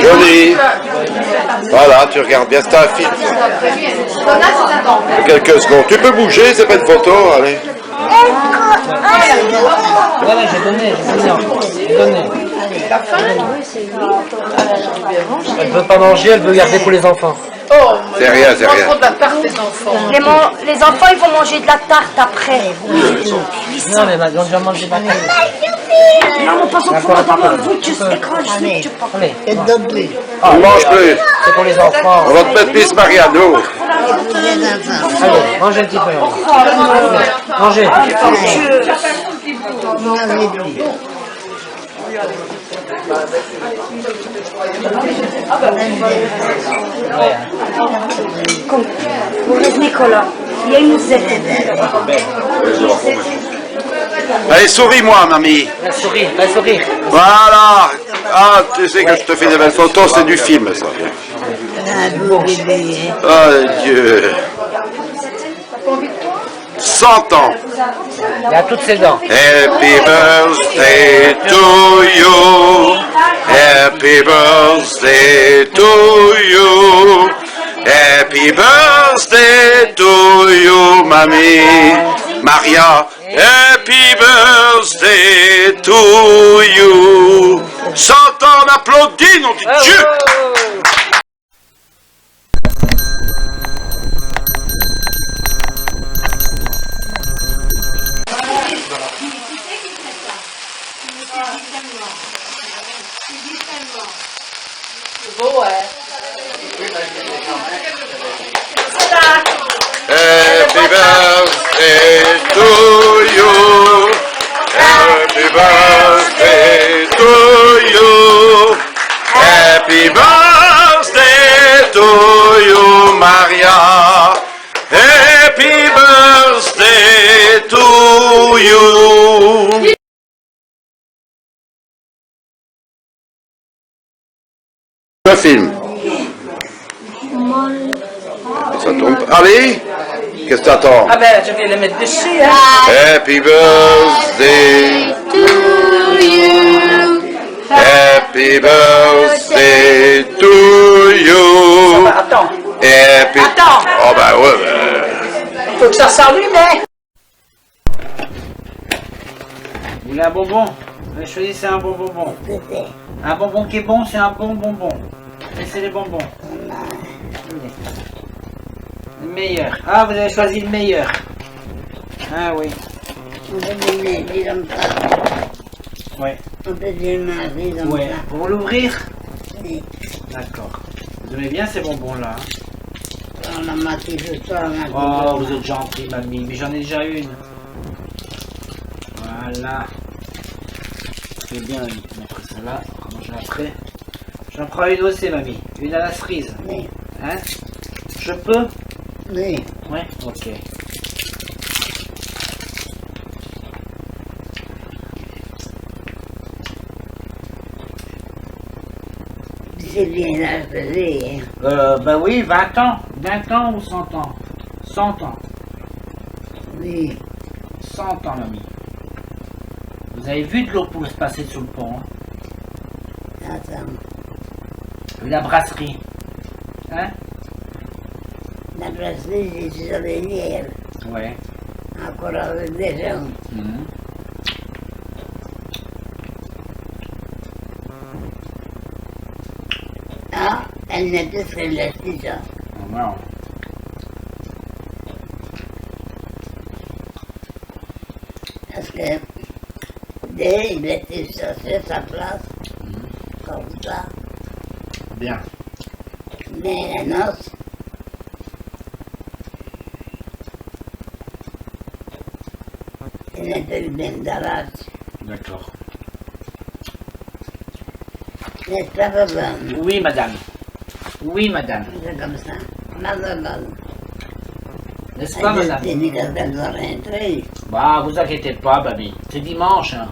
Joli. Voilà, tu regardes bien, c'est un film. Quelques secondes. Tu peux bouger, c'est pas une photo, allez. Voilà, j'ai donné. Elle veut pas manger, elle veut garder pour les enfants. Oh, c'est rien. de la tarte des enfants. Les enfants, ils vont manger de la tarte après. Non, mais ils ont déjà mangé la tarte. Non, pas au fond, dans le bout, tu écrases, tu pas. Allez, On mange plus. c'est pour les enfants. On va te mettre Miss Mariano. Allez, mangez un petit peu. Mangez. Comme, vous êtes Nicolas, il y a une musette. Allez, souris-moi, mamie. La souris, la souris. Voilà. Ah, tu sais que je te fais des belles photos, c'est du film, ça. Oh, Dieu. 100 ans. Il y a toutes ses dents. Happy birthday to you. Happy birthday to you. Happy birthday to you, mamie. Maria. Happy birthday to you. 100 ans, on applaudit, nom de Dieu. Beau, hein? Happy birthday to you. Happy birthday to you. Happy birthday to you, Maria. Happy birthday to you. Le film. Ça tombe. Allez, qu'est-ce que t'attends? Ah ben, je vais le mettre dessus, hein. Happy birthday To you. Happy birthday to you. Attends. Happy... Attends. Oh ben ouais. Il faut que ça s'allume, hein. Vous voulez un bonbon? Choisissez un bon bonbon. Un bonbon qui est bon, c'est un bon bonbon. Laissez les bonbons. Le meilleur. Ah, vous avez choisi le meilleur. Ah oui. On peut donner des comme ça. Ouais. On peut démarrer comme Ouais. ça. Pour l'ouvrir? Oui. D'accord. Vous aimez bien ces bonbons-là? On a maté ce soir. Oh, vous êtes gentil, mamie. Mais j'en ai déjà une. Voilà. C'est bien, mamie. Mettre ça là. On va manger après. J'en prends une aussi, mamie. Une à la cerise. Oui. Hein? Je peux? Oui. Ouais, ok. C'est bien la faisée, hein. Ben oui, 20 ans. 20 ans ou 100 ans? 100 ans. Oui. 100 ans, mamie. Vous avez vu de l'eau pour se passer sous le pont, hein? Attends. La brasserie. Hein? La brasserie, j'ai sur les lèvres. Ouais. Encore avec des gens. Mhm. Ah, elle n'était que la 6 ans. Non. Parce que dès il était cherché sa place, comme ça. Bien. Mais la noce, il n'était que bien d'arrache. D'accord. N'est-ce pas, papa? Oui, madame. Oui, madame. C'est comme ça. Madame, N'est-ce pas, madame? elle dit qu'elle doit rentrer. Bah, vous inquiétez pas, mamie. C'est dimanche, hein.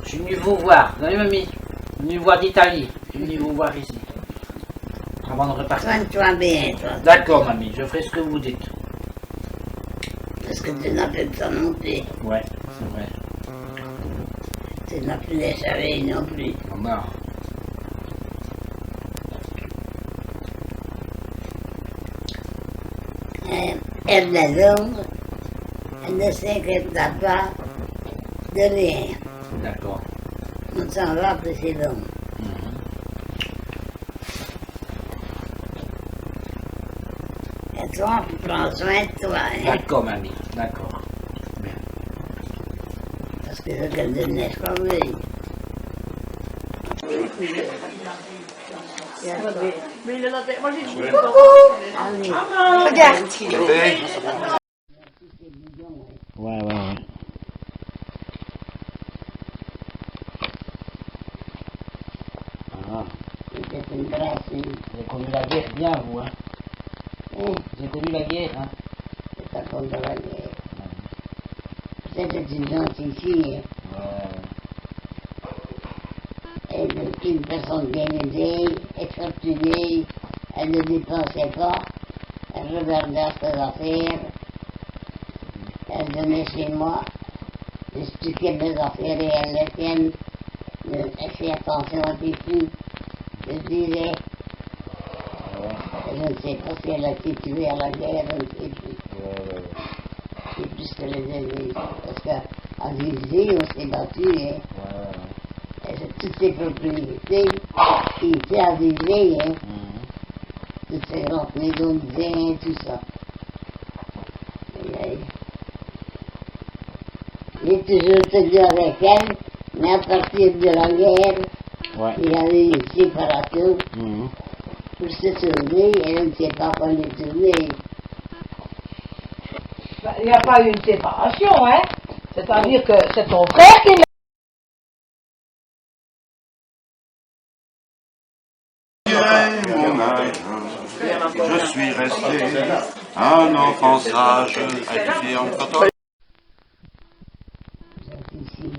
Je suis venu vous voir. Vous savez, mamie? Je suis venu voir d'Italie. Je suis venu vous voir ici. Avant de repartir. Soigne-toi bien, toi. D'accord, mamie. Je ferai ce que vous dites. Parce que tu n'as pas de ça non plus. Ouais, c'est vrai. tu n'as plus de soleil non plus. Non. Elle l'ombre, elle ne s'inquiéta pas de rien. D'accord. On s'en va que c'est l'ombre. Et toi, tu prends soin de toi, hein, D'accord, mamie. D'accord. Bien. parce que je te donnais ce qu'on veut. Regarde. Ouais, ouais, ouais. Ah. C'était une brasserie. Vous avez connu la guerre bien, vous, hein? Hein, Vous avez connu la guerre, hein? c'est à cause de la guerre. C'était une gentille fille, Ouais. et une personne bien aisée, fortunée, elle ne dépensait pas, elle regardait ses affaires, elle venait chez moi, j'expliquais mes affaires et elle les tienne, elle fait attention à tes filles. Je disais, je ne sais pas si elle a été tuée à la guerre, je ne sais plus. C'est plus que les aînés, parce qu'à Visée, on s'est battu, hein. Et c'est toutes ces propriétés qui étaient à Visée, hein. Toutes ces grandes maisons de vin, tout ça. Et, j'ai toujours tenu avec elle, mais à partir de la guerre, Ouais. il y a eu une séparation Mhm. pour se tourner, et elle ne sait pas quand elle est tournée. Il n'y a pas eu une séparation, hein. C'est-à-dire que c'est ton frère qui l'a. Mon âge, je suis resté un enfant sage, éduqué en catholique. C'est ici,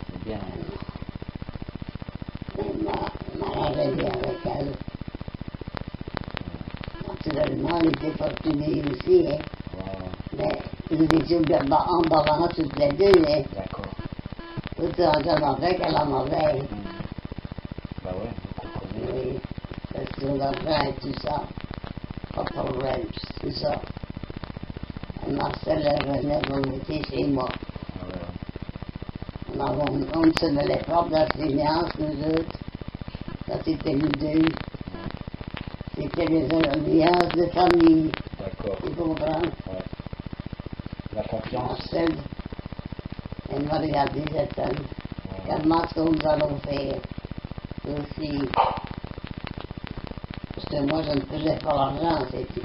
C'est bien. m'arrangeait bien avec elle. Naturellement, elle était fortunée aussi, hein. Mais nous étions en balance toutes les deux, hein. D'accord. Autant j'en avais qu'elle en avait. Bah ouais, vous comprenez. Oui, parce que l'argent et tout ça, pas de problème, tout ça. Marcel, elle venait, on était chez moi. On se mêlait pas de la finance, nous autres, quand c'était nous deux. C'était les alliances de famille, D'accord. tu comprends? Ouais. La confiance. Marcel, elle m'a regardé cette année. Comment est-ce que nous allons faire aussi? Parce que moi, je ne faisais pas l'argent, c'est tout.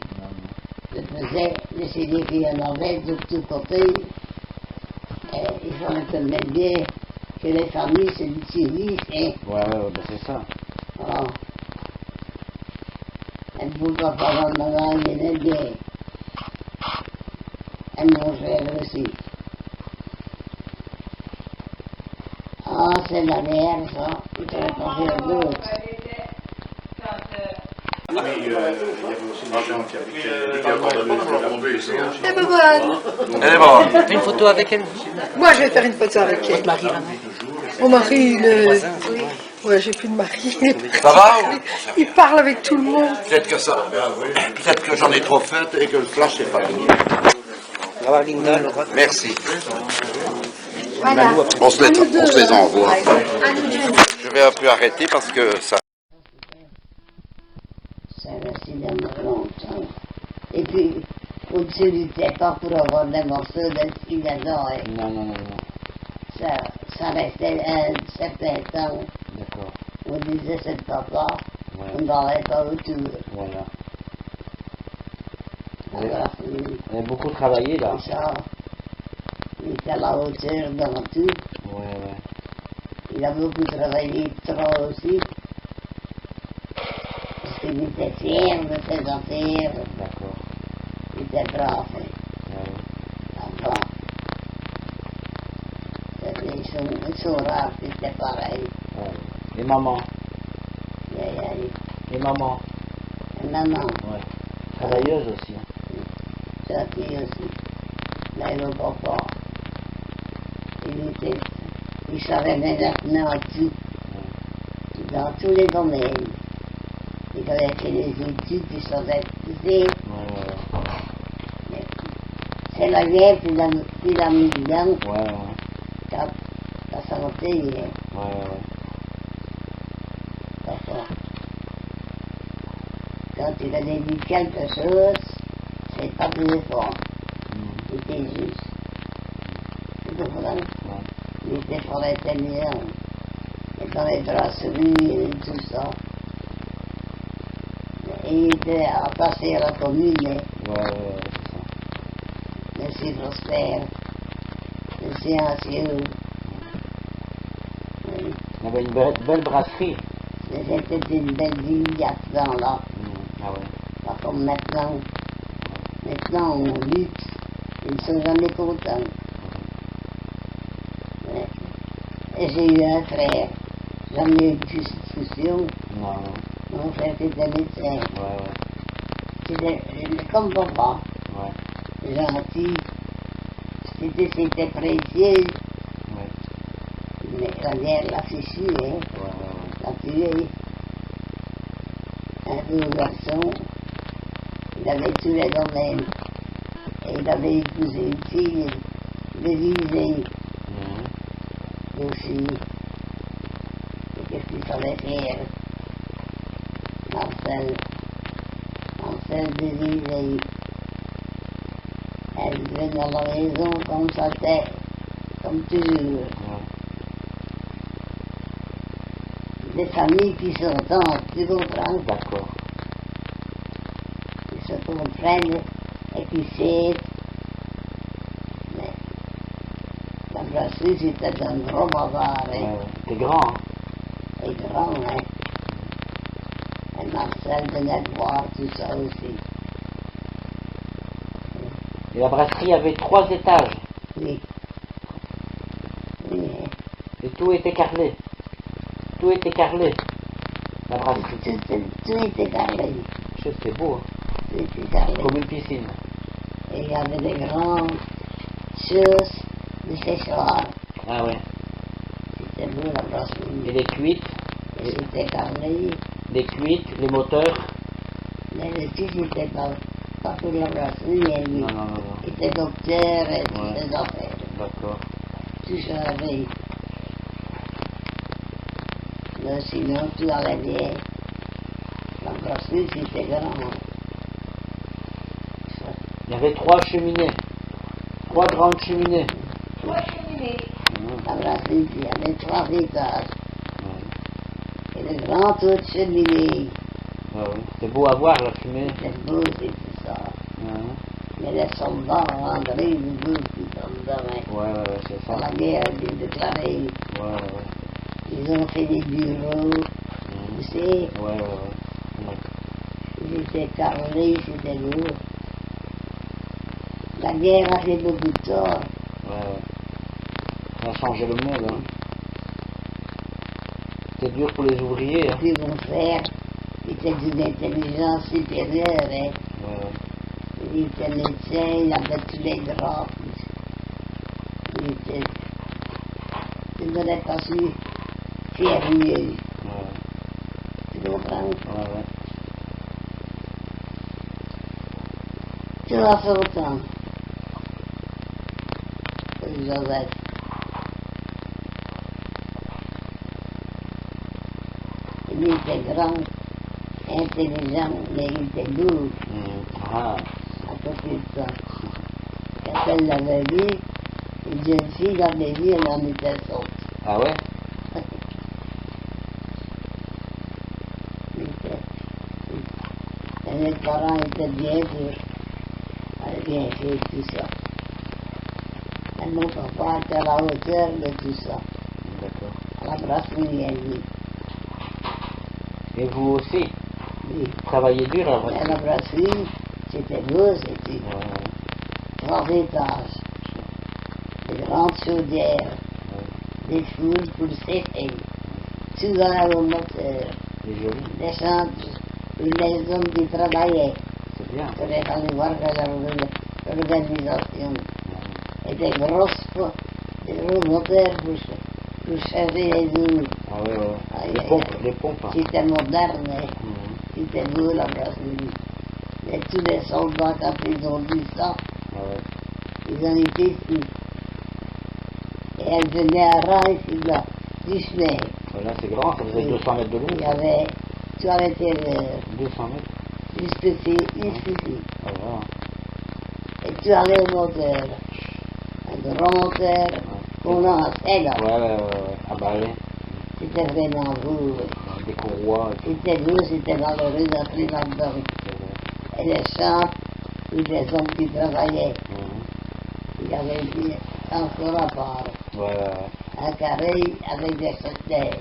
Je faisais, j'essayais qu'il y en avait de tous côtés. Et il fallait que m'aide bien que les familles se l'utilisent. Et Ouais, bah c'est ça. voilà. Elle ne pouvait pas faire un maman, il y en a bien. Elle mangeait elle aussi. Ah, c'est la mère, ça. Il ne fallait pas faire d'autres. Eh ben voilà. Elle est bonne. Une photo avec elle. Moi, je vais faire une photo avec elle. Mon mari, ouais, j'ai plus de mari. Ça va? Il parle avec tout le monde. Peut-être que ça. Peut-être que j'en ai trop fait et que le flash est pas venu. Merci. Voilà. On se les envoie. Je vais un peu arrêter parce que ça. Ça restait dans mon longtemps. Et puis, au-dessus du pas pour avoir des morceaux de ski dedans. Et Non. ça restait un certain temps. D'accord. On disait c'est le papa, Ouais. on n'allait pas autour. Voilà. Alors, Elle a beaucoup travaillé là. ça, il était à la hauteur dans tout. Ouais. Il a beaucoup travaillé trop aussi. Parce qu'il était fier de ses affaires. D'accord. Il était brave. Ouais. Enfin, ils sont rares, c'était pareil. Ouais. Et maman. Et maman. Et maman, Ouais. Travailleuse aussi. Hein. sa fille aussi. Mais le papa, il était Il savait maintenant tout, dans tous les domaines. Il avait fait des études, il savait tout. C'est la guerre qui l'a mis dedans, quand la santé, d'accord. Quand il avait dit quelque chose, c'est pas de l'effort. C'était juste. Tu comprends? Il était fort intelligent. Et dans les brasseries et tout ça. Et il était attaché à la commune. Monsieur Prosper, Monsieur Ancieux. Il y avait une belle brasserie. C'était une belle ville il y a ce temps-là. Pas comme maintenant. Maintenant, on lutte. Ils ne sont jamais contents. Et j'ai eu un frère. Jamais eu de discussion. Mon frère était médecin. C'était comme papa. Gentil. C'était précieux. Mais la guerre l'a fichu, hein. L'a tué. Un beau garçon. Il avait tous les domaines. Et il avait épousé une fille de Visée. Aussi. Et qu'est-ce qu'il fallait faire? Marcel de Visée. Elle venait dans la maison comme ça, comme toujours. Des familles qui s'entendent, tu comprends? D'accord. Qui se comprennent et qui s'aident. Mais la brasserie, c'était un gros bazar. C'était grand, hein? Et grand, hein? Et Marcel venait de voir tout ça aussi. Et la brasserie avait 3 étages. Oui. Oui. Et tout était carrelé. Tout était carrelé. La brasserie. Tout était carré. C'était beau, hein? Tout était carré. Comme une piscine. Et il y avait des grandes choses de séchoir. Ah ouais. C'était beau la brasserie. Et les cuites, Et c'était carré. les cuites, les moteurs. Mais le fils n'était pas pour la brasserie, il Non. était docteur et toutes Ouais. ces affaires. D'accord. Tout ça avait. Mais sinon, tout allait bien. La brasserie, c'était grand. Il y avait 3 cheminées. 3 grandes cheminées. La brasserie, il y avait 3 étages. Et de grands taux de cheminée. C'est beau à voir la fumée. C'était beau, c'est tout ça. Mais les soldats ont André, ils disent qu'ils sont dedans. C'est Pour ça. la guerre, ils déclaré. Ils ont fait des bureaux. Tu sais, ils étaient carrelés, c'était beau. La guerre a fait beaucoup de tort. Ça a changé le monde, hein. C'est dur pour les ouvriers, hein. Puis mon frère était d'une intelligence supérieure. Hein. Il était médecin, il avait tous les droits. Il n'aurait pas su faire mieux. Tu comprends? Tu vas faire autant. Joseph. Il était grand, intelligent, mais il était lourd à côté de ça. Quand elle l'avait vu, une jeune fille l'avait vu, elle en était sortie. Ah ouais? Et mes parents étaient bien durs. Avaient bien fait tout ça. Et mon papa était à la hauteur de tout ça. D'accord. À la brasserie, elle dit. Et vous aussi, Oui. travaillez dur à la Et à brasserie. la brasserie, c'était beau, c'était 3 étages. Des grandes chaudières. Des fours pour sécher. Tout dans le moteur. C'est joli. Des chambres pour les hommes qui travaillaient. C'est bien. Il fallait aller voir l'organisation. Et des gros moteurs pour pour charger les eaux. Ah ouais, ouais. Aïe, Les aïe, pompes, aïe. les pompes. Hein. C'était moderne, hein. Mhm. C'était beau la brasserie. Et tous les soldats, quand ils ont vu ça, Ah ouais. ils ont été ici. Et elle venait à rang ici, là, du chemin. Là, c'est grand, ça faisait 200 mètres de long. Il y avait tout à l'intérieur, 200 mètres. jusqu'ici, jusqu'ici. Ah, voilà. Et tu allais au moteur. Un grand moteur qu'on lançait là. Ouais. Ah bah oui. C'était vraiment beau. Des courroies et tout. C'était beau, c'était valeureux d'entrer là-dedans. Et les champs, tous les hommes qui travaillaient, Mhm. il y avait ici encore à part. Ouais. Un carré avec des châtaignes.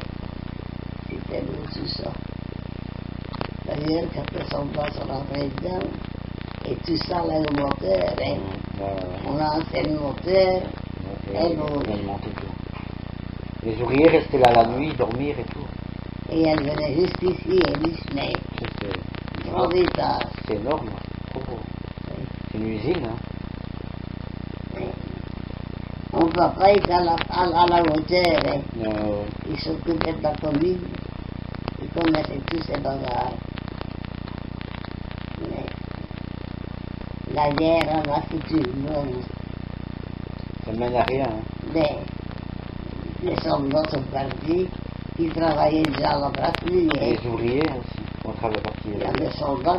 C'était beau tout ça. D'ailleurs, quand les soldats sont rentrés dedans, et tout ça allait au moteur, hein. Mhm. On lançait le moteur, Et bon. elle montait tout. Les ouvriers restaient là la nuit, dormir et tout. et elle venait jusqu'ici, et Disney, C'est 3 étages. c'est énorme. Oh, oh. C'est une usine, hein. Mon papa était à la hauteur, hein. Euh, Il s'occupait de la commune, il connaissait tous ces bagarres. Mais la guerre en a foutu le monde. ça mène à rien, hein. Mais les soldats sont partis, ils travaillaient déjà à la brasserie. Et Hein. les ouvriers aussi, on travaille parti. Il y a des soldats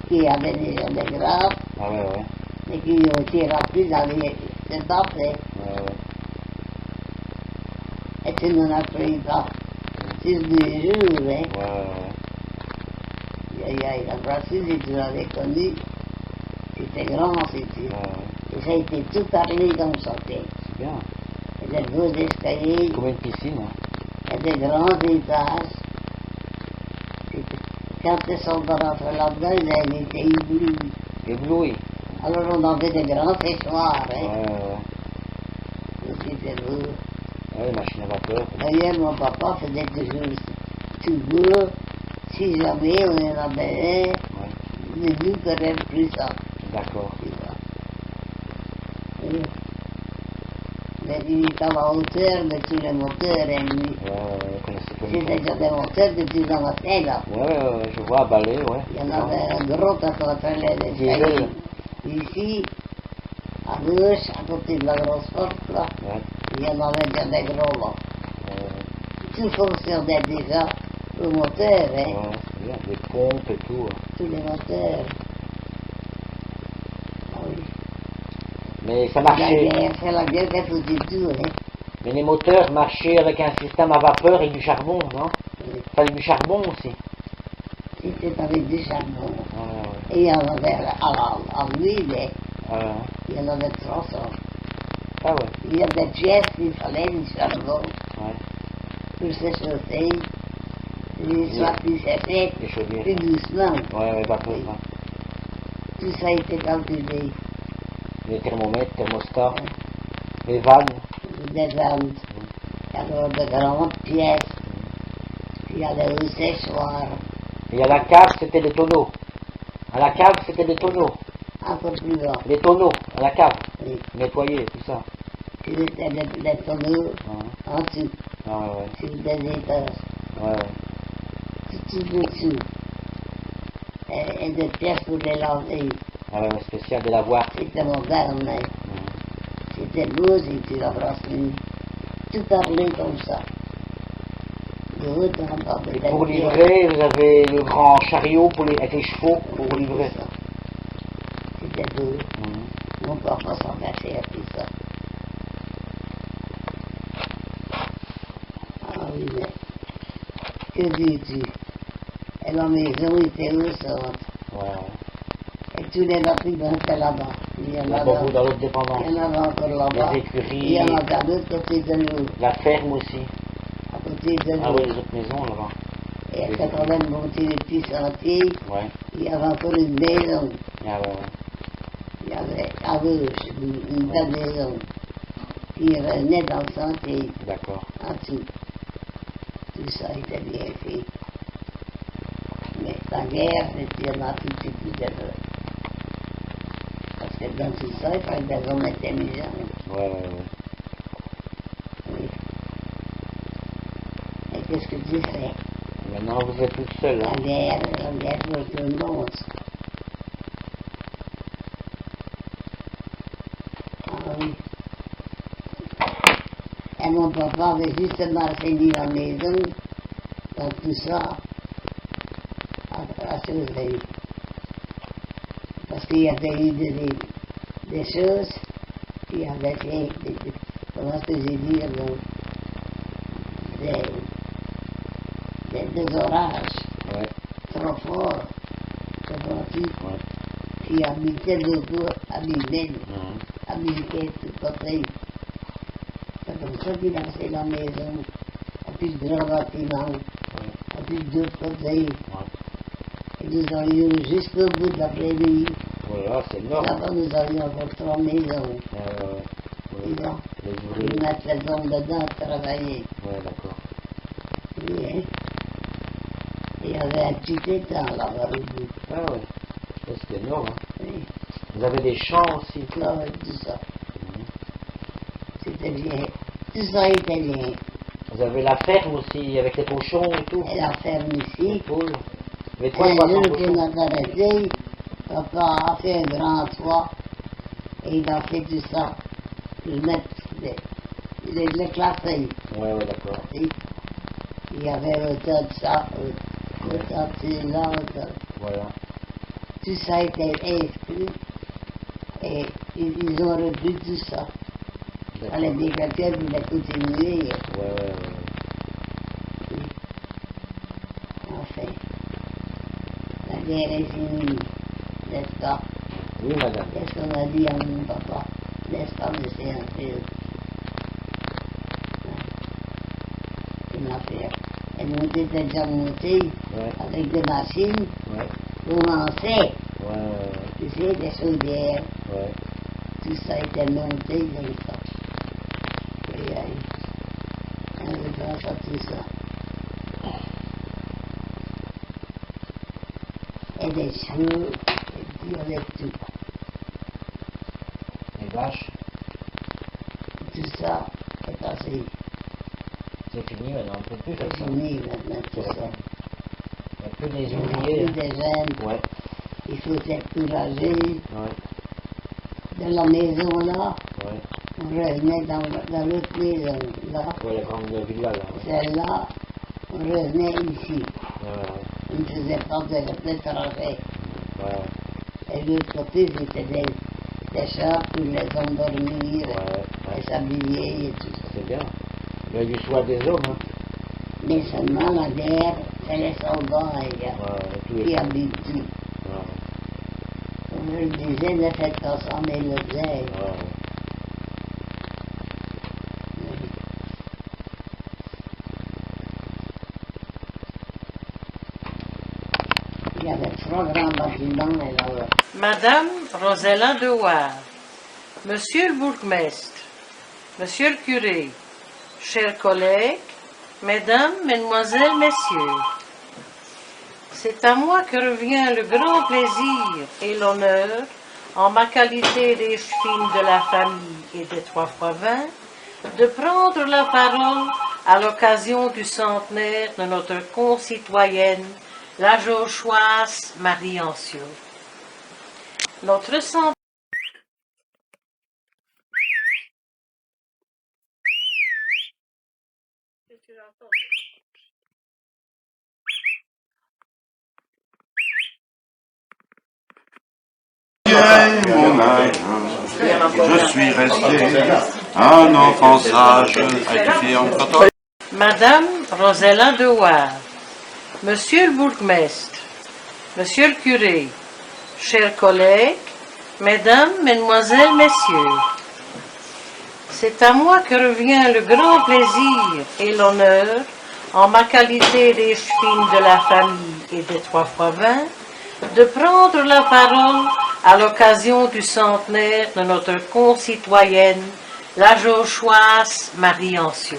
qui avaient déjà des graphes, Ah ouais. et qui ont été rappelés dans les étapes, hein. Ouais. Et tu n'en as pris pas sur 2 jours. Hein. La brasserie, tu l'avais connue, c'était grand, c'était. Et ça a été tout parlé comme ça. C'est bien. Et des beaux escaliers, Comme une piscine, hein. et des grands étages. Et quand les soldats rentraient là-dedans, ils étaient éblouis. Ébloui. Alors on avait des grands séchoirs. Hein. Ouais. Et c'était beau. Ouais, les machines à vapeur. D'ailleurs, mon papa faisait toujours tout beau. Si jamais on en avait un, Ouais. ne nous connaît plus ça. D'accord. Tu vois. Oui. Mais il est à la hauteur de tous les moteurs, hein, lui. Ouais, connaissez pas C'est déjà des moteurs de plus anciens, là. Ouais, je vois à balai, ouais. Il y en avait un gros à côté les Diesel. Ici, à gauche, à côté de la grosse porte, là, Ouais. il y en avait déjà des gros, là. Tout fonctionnait déjà au moteur, hein. Ouais, c'est bien. Des pompes et tout. Hein. Tous les moteurs. Ah oui. Mais ça La marchait. guerre, c'est la guerre qui a foutu tout, hein. Mais les moteurs marchaient avec un système à vapeur et du charbon, non? Oui. Fallait du charbon aussi. C'était avec du charbon. Ouais. Et il y en avait à l'huile, hein. Ouais. Il y en avait 300. Ah ouais. Il y a des pièces qu'il fallait du charbon Ouais. pour s'échauffer. Les soirs plus séchées, Les chaudières. plus doucement. Ouais, vapeur. Oui. Ouais. Tout ça a été calculé. Les thermomètres, thermostats, les vannes. Des vannes. Alors de grandes pièces. Il y avait au séchoir. Et à la cave, c'était des tonneaux. À la cave, c'était des tonneaux. Encore plus grand. Des tonneaux, à la cave. Oui. Nettoyer, tout ça. C'était des tonneaux Ouais. en dessous, Ouais. sur des étages. Ouais. Tout dessous. Et des pièces pour les laver. Ouais, spécial de lavoir. C'était moderne. Hein. C'était beau si tu la brasserie. Tout parlé comme ça. De haut en bas de Et la pour pierre. livrer, vous avez le grand chariot avec les chevaux pour livrer. Ça. C'était beau. Mon papa s'en cachait à tout ça. Ah oui, mais que dis-tu? Et la maison était au centre. Ouais. Et tous les bâtiments étaient là-bas. Il y en Là-bas, avait, vous, dans l'autre dépendance. il y en avait encore là-bas. Les Il y en écuries, avait à l'autre côté de nous. la ferme aussi. À côté de Ah nous. oui, les autres maisons là-bas. Et quand on a monté le petit sentier, Ouais. il y avait encore une maison. Ah ouais. Il y avait à gauche une belle maison qui revenait dans le sentier, D'accord. en dessous. Tout ça était bien fait. Mais la guerre, c'était un petit plus de vrai. Parce que dans tout ça, il fallait des hommes intelligents. Ouais. Oui. qu'est-ce que tu fais? Maintenant, vous êtes toute seule. Hein. Regarde pour tout le monde. Ah oui. Et mon papa avait justement fini la maison, dans tout ça, à Sauveille. Parce qu'il y avait eu des choses, il y avait fait, comment est-ce que j'ai dit, des orages Ouais. trop forts, Ouais. qui habitaient autour, habitaient Mhm. tout côté. C'est comme ça qu'il a fait la maison, à plus de grands bâtiments, à plus d'autres côtés. Et nous allions jusqu'au bout de l'après-midi. Voilà, c'est énorme. Là-bas, nous avions encore 3 maisons. Ouais. Disons, Les ils ouvriers. mettent les hommes dedans à travailler. Ouais, d'accord. Oui, hein. Il y avait un petit étang là-bas au bout. Ah ouais. Ça, c'est énorme. Hein. Oui, Vous avez des champs aussi. Tout. là, tout ça. Mhm. C'était bien. Tout ça était bien. Vous avez la ferme aussi, avec les cochons et tout. Et la ferme Les ici. poules. Mais Un 300 jour cochons. qu'on a arrêté, papa a fait un grand toit et il a fait tout ça. Il met les classés. Ouais, d'accord. Et il y avait autant de ça, autant de là, autant. Voilà. Tout ça était inscrit et ils ont repris tout ça. D'accord. Les dégâts voulaient continuer. Ouais. Enfin, la guerre est finie, n'est-ce pas? Oui, madame. Qu'est-ce qu'on a dit à mon papa? N'est-ce pas, monsieur Anfield? Une affaire. Et nous étions déjà montés Ouais. avec des machines Ouais. pour lancer, Ouais. tu sais, des chaudières. Ouais. Tout ça était monté comme ça. Et on pense à tout ça. Et des cheveux, et puis avec tout. Les vaches. Tout ça est passé. C'est fini maintenant, on ne peut plus faire C'est ça. fini maintenant, tout ça. Il n'y a plus des Il y a ouvriers. plus des jeunes, Ouais. il faut s'encourager. Ouais. De la maison là, Ouais. on revenait dans l'autre maison là. Ouais, la grande villa là. Ouais. Celle-là, on revenait ici. Ouais. On ne faisait pas de trajet. Ouais. Et de l'autre côté, c'était des chats pour les endormir, Ouais. et s'habiller et tout ça. C'est bien. Il y a du choix des hommes. Hein. Mais seulement la guerre, c'est les soldats Tous les qui habitent tout. Ouais. Comme je le disais, ne faites pas ça, mais le faisait. Ouais. Il y avait 3 grands bâtiments là. Madame Rosella Dewar, Monsieur le bourgmestre, Monsieur le curé, chers collègues, Mesdames, Mesdemoiselles, Messieurs, c'est à moi que revient le grand plaisir et l'honneur, en ma qualité d'échevine de la famille et des 3x20, de prendre la parole à l'occasion du centenaire de notre concitoyenne, la Jochoise Marie Anciot. Notre centenaire Mon âge, je suis resté un enfant sage. As-tu fait entre toi? Madame Rosella Dewar, Monsieur le bourgmestre, Monsieur le curé, chers collègues, Mesdames, Mesdemoiselles, Messieurs, c'est à moi que revient le grand plaisir et l'honneur, en ma qualité d'échevine de la famille et des 3x20, de prendre la parole à l'occasion du centenaire de notre concitoyenne, la Jochoise Marie Anciot.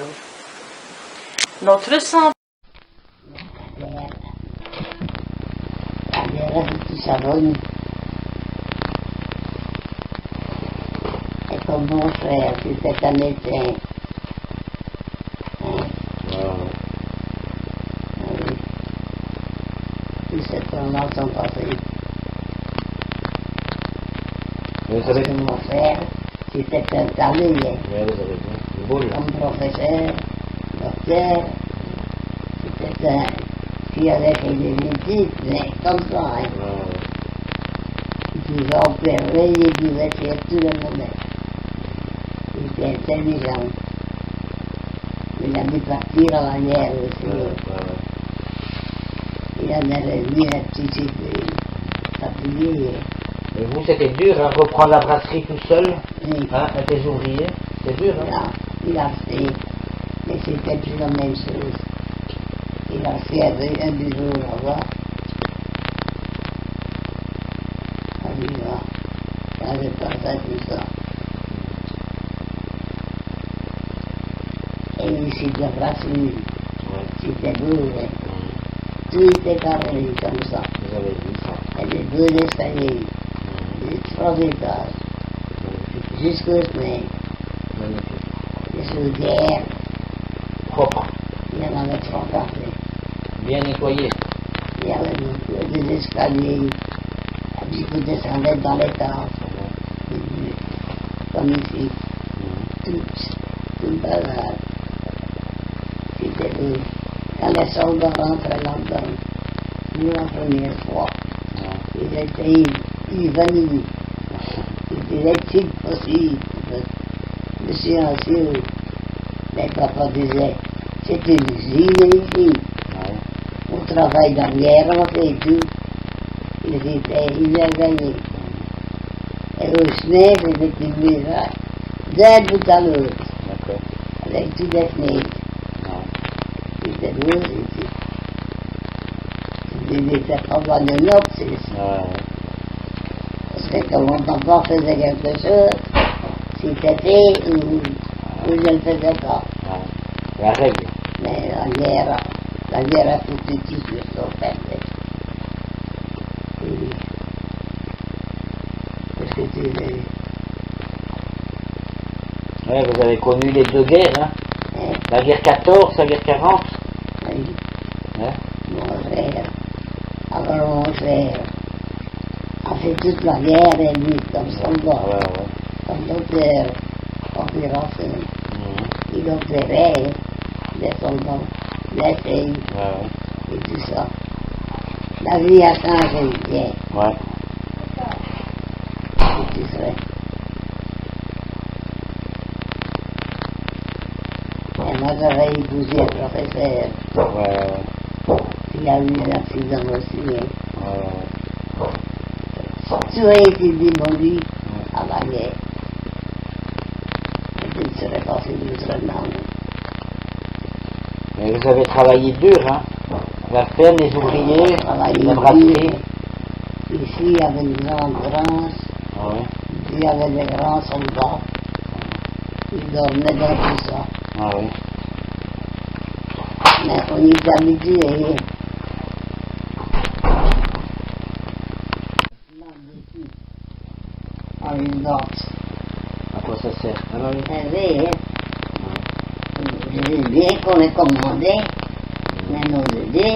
Notre centenaire La guerre, tout ça bonne. Et comme mon frère, c'était un médecin. Comment sont passés. Mais vous avez... Parce que mon frère s'était installé Ouais, vous avez bien. Le beau, là. comme professeur, docteur. C'était un qui avait fait des études, mais comme ça, hein. Ouais. Il pouvait opérer, il pouvait faire tout le monde. Il était intelligent. Il a dû partir à la guerre aussi. Il en est revenu un petit peu fatigué. Et vous, c'était dur, hein, reprendre la brasserie tout seul, Oui. hein, avec les ouvriers. C'est dur, hein. Il a fait, mais c'était plus la même chose. Il a servi un du jour là-bas. À Viva. Il avait pensé tout ça. Et ici, la brasserie, c'était beau, hein. Tout était carré comme ça. Vous avez dit ça. Et des deux escaliers, des 3 étages, jusqu'au fenêtre, Magnifique. des chaudières, Propre. il y en avait 3 cafés. Bien nettoyé. Il y avait des escaliers, et puis vous descendez dans l'étage, comme ici, tout le bazar. C'était beau. Quand les soldats rentraient là-dedans, pour la première fois, ils étaient venus. Ils étaient types aussi. Monsieur Ancieux, les papas disaient, c'est une usine ici. On travaille dans la guerre, on fait tout. Ils avaient gagné. Et au chemin, c'était une maison, d'un bout à l'autre, D'accord. avec toutes les fenêtres. C'était beau, c'était. C'était pas de notes, c'est ça. Parce que quand mon papa faisait quelque chose, c'était fait ou je ne le faisais pas. La règle. Mais la guerre a foutu tout sur son père. Qu'est-ce que tu veux? Ouais, vous avez connu les deux guerres, hein. Hein? La guerre 14, la guerre 40. Oui. Hein? Mon frère, alors mon frère a fait toute la guerre et lui comme soldat, comme docteur, opération. Il opérait des soldats, des filles et tout ça. La vie a changé bien, Ouais. c'est tout ça. Et moi j'avais épousé un professeur qui a eu un accident aussi. Hein. Tout a été démoli à la guerre. Et je ne serais pas fait autrement. Mais vous avez travaillé dur, hein. La ferme, les ouvriers, la brasserie. Ici, il y avait une grande branche, il y avait des grands soldats. Ils dormaient dans tout ça. Ah oui. Mais on y est habitué. En une danse. À quoi ça sert? Ah oui. Vous savez, hein, je dis bien qu'on est commandé, mais nos bébés,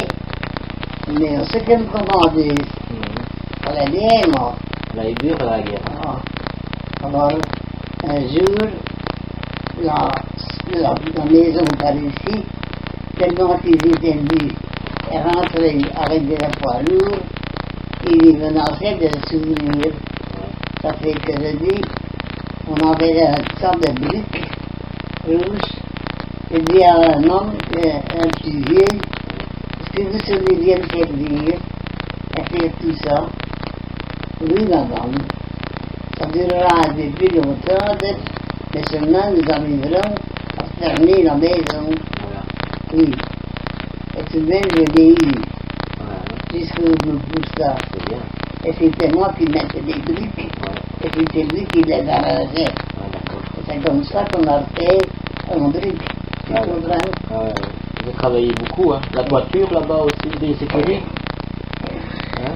mais on sait qu'on commandé. On est bien mort. Elle est dure, la guerre. Alors, un jour, la maison par ici, tellement qu'ils étaient venus et rentrés avec des poids lourds, ils menaçaient de s'ouvrir. Ça fait que je dis, on avait une sorte de brique rouge, et puis un homme, un petit vieux, est-ce que vous savez bien me servir et faire tout ça? Oui, madame. Ça durera un peu plus longtemps, mais seulement nous arriverons à fermer la maison. Oui. Et tout de même, je l'ai eu, jusqu'au bout de ça. Et c'était moi qui mettais des briques, et c'était lui qui les arrangeait. Et c'est comme ça qu'on a fait un brique. Tu comprends? Vous travaillez beaucoup, hein. La toiture là-bas aussi, des sécurités. Hein?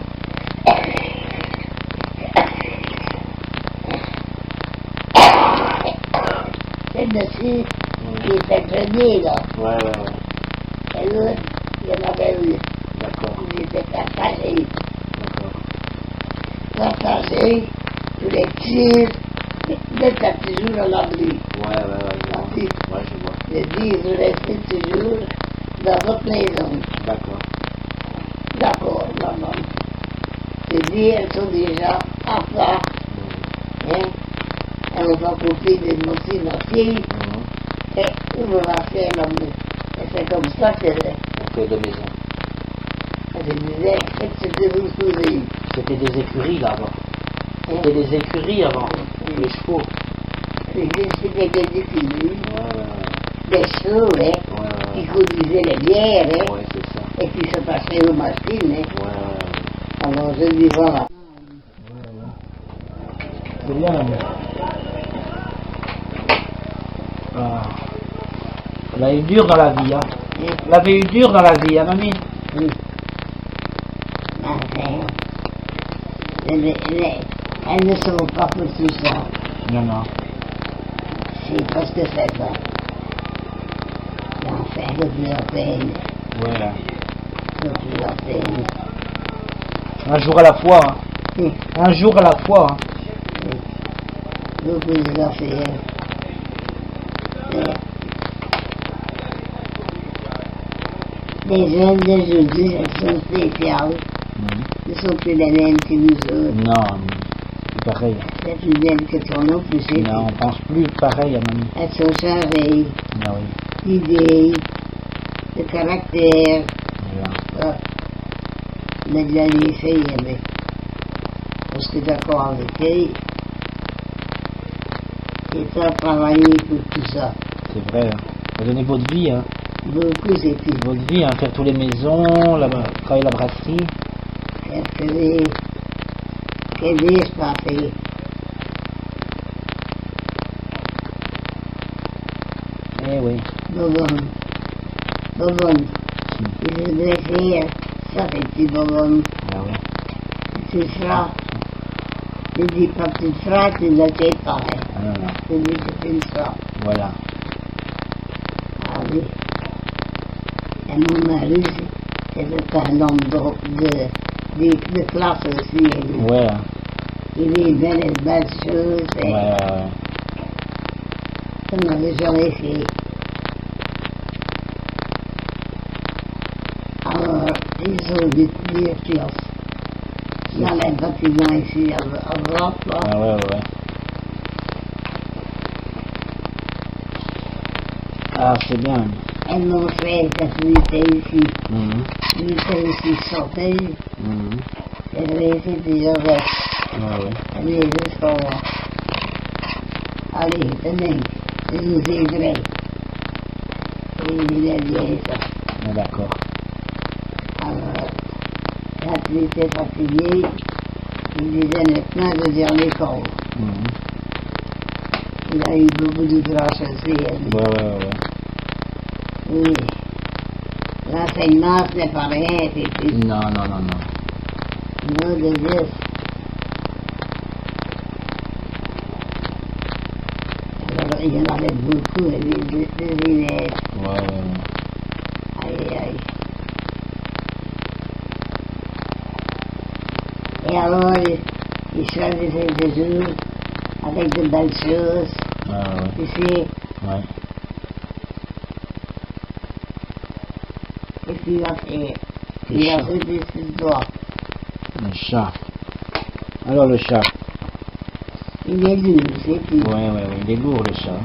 C'est dessus qui était traîné, là. Ouais. Et l'autre, il y en avait eu. D'accord. ils étaient partagés. Partagés, tous les tirs, d'être toujours à l'abri. Ouais, je vois. Je dis, vous restez toujours dans votre maison. D'accord. D'accord, maman. Je dis, elles sont déjà à plat. Hein? Elles vont couper des morceaux entiers. Et on va faire l'homme. Et c'est comme ça que On fait de maison. je disais, faites ce que vous pouvez. C'était des écuries là-bas. C'était des écuries avant. Les chevaux. C'était des écuries, Ouais. des chevaux, hein, qui conduisaient les bières, hein, Ouais, c'est ça. et qui se passaient aux machines. Hein. Ouais. Alors je dis, voilà. C'est bien, mamie. Ah. Elle a eu dur dans la vie, hein. Elle avait eu dur dans la vie, hein, mamie. Enfin, elles ne sont pas pour tout ça. Non. C'est parce que c'est ça. Enfin, le plus la peine. Voilà. Le plus la peine. Un jour à la fois, hein. Un jour à la fois, hein. Beaucoup d'affaires. Les jeunes d'aujourd'hui, elles sont spéciales. Ne sont plus les mêmes que nous autres. Non, c'est pareil. C'est plus belle que toi non plus. c'est Non, on pense plus pareil à mamie. Elles sont chargées Ah oui. d'idées, de caractère. Voilà. Mais de la laisser, mais je suis d'accord avec elle. Et ça, travailler pour tout ça. C'est vrai. Hein. Vous donnez votre vie, hein. Beaucoup, c'est tout. Votre vie, hein. Faire toutes les maisons, travailler la brasserie. Qu'est-ce que je pas fait? Eh oui. Bobonne. Il se dressait, ça fait petit bobonne. Ah oui. Tu feras. Tu dis pas que tu le feras, tu ne le fais pas. Hein. Ah, non. Tu dis que tu le feras. Voilà. Ah oui. Et mon mari, c'était un homme de classe aussi. Hein. Ouais. Hein. Il vivait les belles choses. Ouais. Ça n'avait jamais fait. Alors, ils ont des pièces. Dans les bâtiments ici, à droite, là. Ah ouais. Ah, c'est bien. Elles m'ont fait cette unité ici. Mhm. L'unité ici sortait. Mhm. Elles avaient été déjà vertes. Ouais. Elles les sont. Allez, tenez, je vous aiderai. Et il a dit ça. Ah, d'accord. Alors, quand il était fatigué, il disait maintenant de dire l'école. Mhm. Il a eu beaucoup de grâce aussi. Ouais. Oui. L'enseignement, ce n'est pas rien, c'est tout. Non. Nom de Dieu. Alors, il y en avait beaucoup, des élèves. Ouais. Aïe. Et alors, ils choisissaient toujours avec de belles choses. Ah ouais. Tu sais, Ouais. et puis après, il a fait des histoires. Le chat. Alors le chat. Il est dur, c'est tout. Ouais. Il est lourd le chat.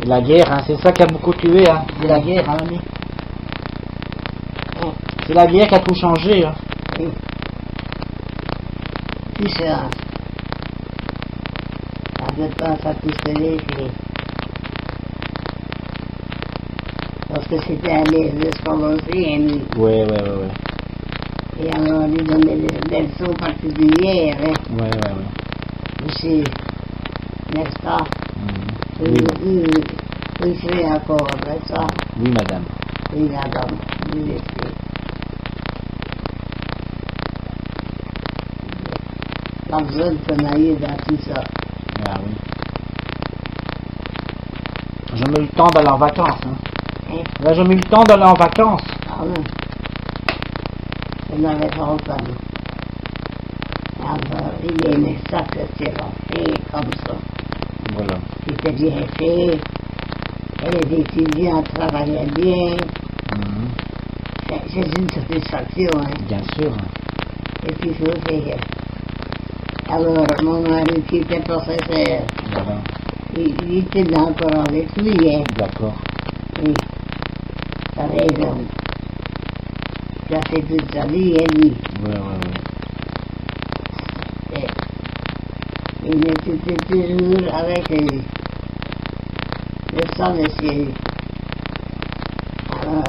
Et la guerre, hein, c'est ça qui a beaucoup tué, hein. C'est la guerre, hein, mamie. C'est la guerre qui a tout changé, hein. Tout ça. Ça peut pas satisfaire, parce que c'était à l'aise de se commencer, lui. Ouais. Et alors, lui donnait des leçons particulières, hein. Ouais. Aussi, n'est-ce pas? Mhm. Oui, c'est encore, n'est-ce pas? Oui, madame. Oui, madame, oui, laissez. Pas besoin de se marier dans tout ça. Ah oui. J'ai jamais eu le temps d'aller en vacances. Hein. Hein? J'ai jamais eu le temps d'aller en vacances. Ah oui. Je n'avais pas longtemps. Alors, il aimait ça que c'est fait comme ça. Voilà. C'était bien fait. Et les étudiants travaillaient bien. C'est une satisfaction, hein. Bien sûr. Et puis, je fais. Alors, mon mari qui était professeur, Voilà. il était encore avec lui, hein. D'accord. Oui. T'as raison. Il a fait toute sa vie, et lui. Ouais. Et il était toujours avec lui. Le sang, monsieur. Alors,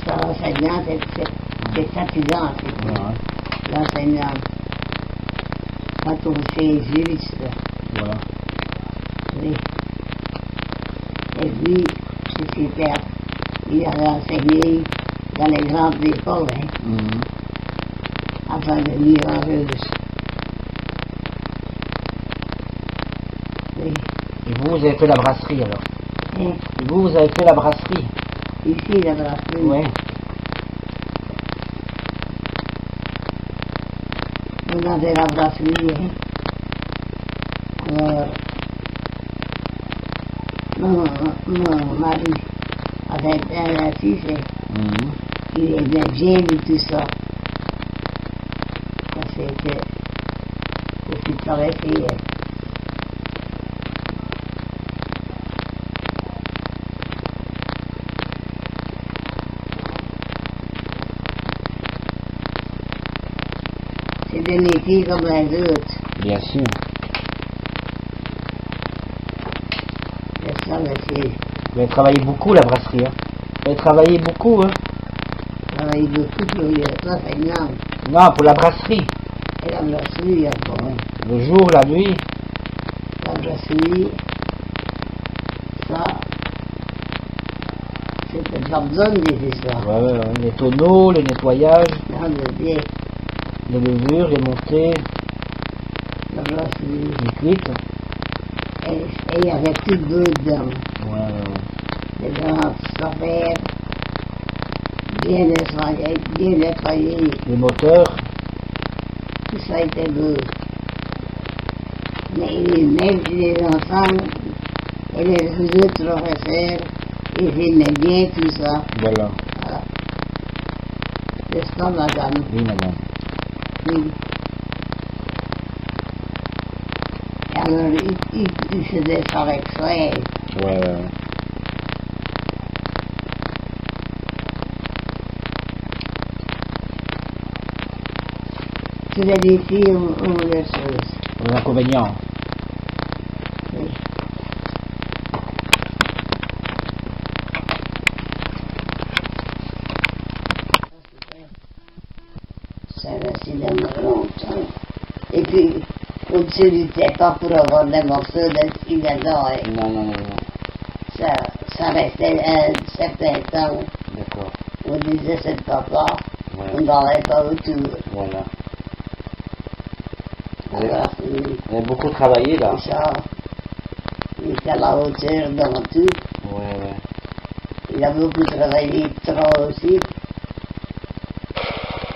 l'enseignant, c'est fatigant, c'est l'enseignant. Quand on fait juste, Voilà. oui. Et lui, c'est super. Il avait enseigné dans les grandes écoles, hein, afin de devenir heureuse. Oui. Et vous avez fait la brasserie alors? Hein, Et vous avez fait la brasserie? ici, la brasserie. Oui. On avait la brasserie, hein. Alors, mon mari avait un fils, il aimait bien et tout ça. Ça c'était aussi traversé. C'est des métiers comme les autres. Bien sûr. C'est ça, monsieur. Vous avez travaillé beaucoup la brasserie, hein? Vous avez travaillé beaucoup, hein? Alors, il veut tout pour l'enseignant. Non, pour la brasserie. Et la brasserie, encore. Hein. Le jour, la nuit. La brasserie, ça, c'était pas besoin des histoires. Ouais. Les tonneaux, le nettoyage, Non, de bien, les levures, les montées, la brasserie. les cuites. Et il y avait tout beau dedans. Ouais. Les grands affaires, bien nettoyés, Les moteurs. tout ça était beau. Mais même les enfants et les autres professeurs, ils aimaient bien tout ça. Voilà. Voilà. N'est-ce pas, madame? Oui, madame. Oui. Alors, il faisait ça avec soin. Ouais. Tous les défis ont leurs choses. Les inconvénients. Oui. Ça restait dans longtemps. Et puis, on ne se luttait pas pour avoir des morceaux de ski dedans. Hein. Non. Ça restait un certain temps. D'accord. On disait c'est papa, Ouais. on n'allait pas autour. Voilà. Alors, Vous avez beaucoup travaillé là. ça, il était à la hauteur dans tout. Ouais. Il a beaucoup travaillé trop aussi.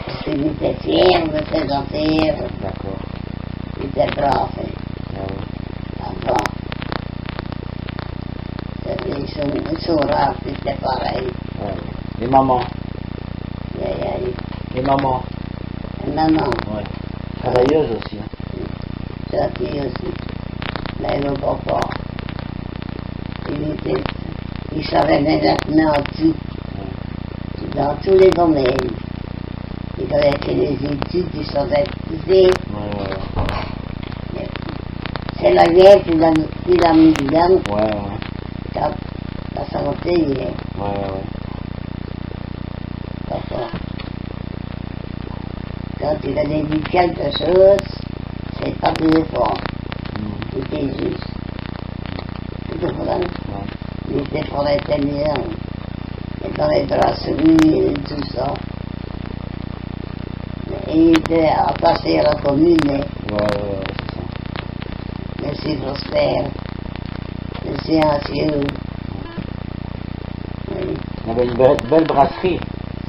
Parce qu'il était fier de ses affaires. D'accord. Il était brave. Hein. Ah oui. Avant. Ils sont rares, c'était pareil. Ouais. Les mamans. Les mamans. Maman, Ouais. Travailleuses aussi. Hein. sa fille aussi. Mais le papa, il savait maintenant tout. Dans tous les domaines. Il avait fait des études, il savait tout. Ouais. C'est la guerre qu'il a mis dedans, Ouais. la santé, Ouais. papa. Quand il avait dit quelque chose, c'est pas deux fois. Il était juste. Tu comprends? Il était pour l'intelligent. Et dans les brasseries et tout ça. Et il était attaché à la commune. Ouais. c'est ça. Monsieur Prosper, Monsieur Ancieux. Oui. Il y avait une belle brasserie.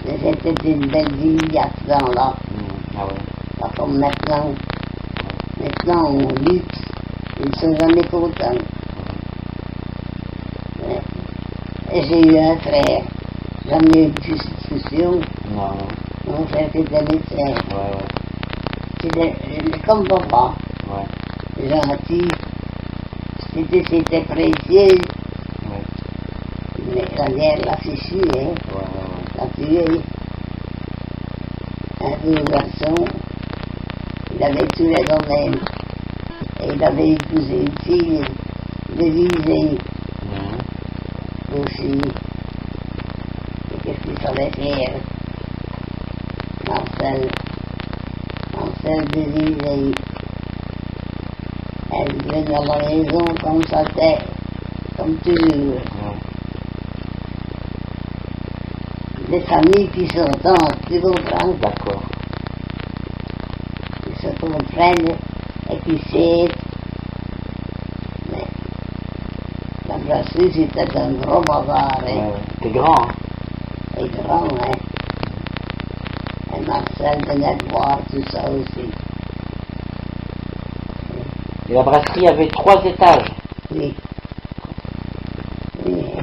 Mais c'était une belle vie il y a ce temps-là. Ah ouais. Pas comme maintenant. Maintenant, on lutte. Ils ne sont jamais contents. Ouais. Et j'ai eu un frère. Jamais eu de discussion. Non. Mon frère était médecin. Ouais. C'était comme papa. Ouais. Gentil. C'était précieux. Ouais. Mais la guerre l'a fichu, hein. Ouais. L'a tué. Un beau garçon. Il avait tous les domaines. Et il avait épousé une fille de Visée aussi. Et qu'est-ce qu'il fallait faire? Marcel de Visée. Elle venait à la maison comme ça, comme toujours. Des familles qui s'entendent, tu comprends? D'accord. Qui se comprennent et qui s'aident. Mais la brasserie, c'était un gros bazar, hein. Ouais. T'es grand, hein? Et grand, hein. Et Marcel venait de voir tout ça aussi. Et la brasserie avait 3 étages. Oui. Oui, hein.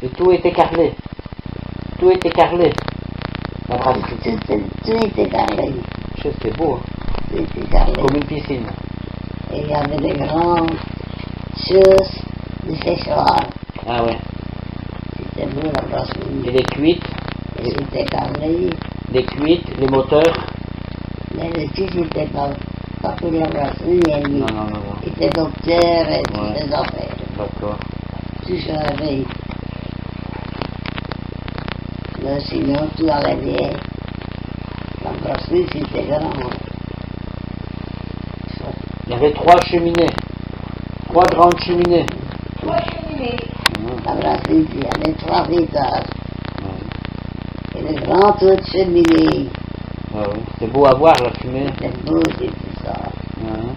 Et tout était carrelé. Tout était carrelé. La brasserie. Tout était carré. Je sais, c'était beau, hein? Tout était carré. Comme une piscine. Et il y avait des grandes choses de séchoir. Ah ouais. C'était beau la brasserie. Et les cuites, Et c'était carré. les cuites, les moteurs. Mais le fils n'était pas pour la brasserie, lui. Non. Il était docteur et toutes Ouais. les affaires. D'accord. Tout changé. Mais sinon, tout allait bien. La brasserie, c'était grand. Il y avait 3 cheminées. 3 grandes cheminées. La brasserie, il y avait 3 étages. Et le grand tour de cheminée. Ouais. C'était beau à voir, la fumée. C'était beau, c'était ça. Ouais.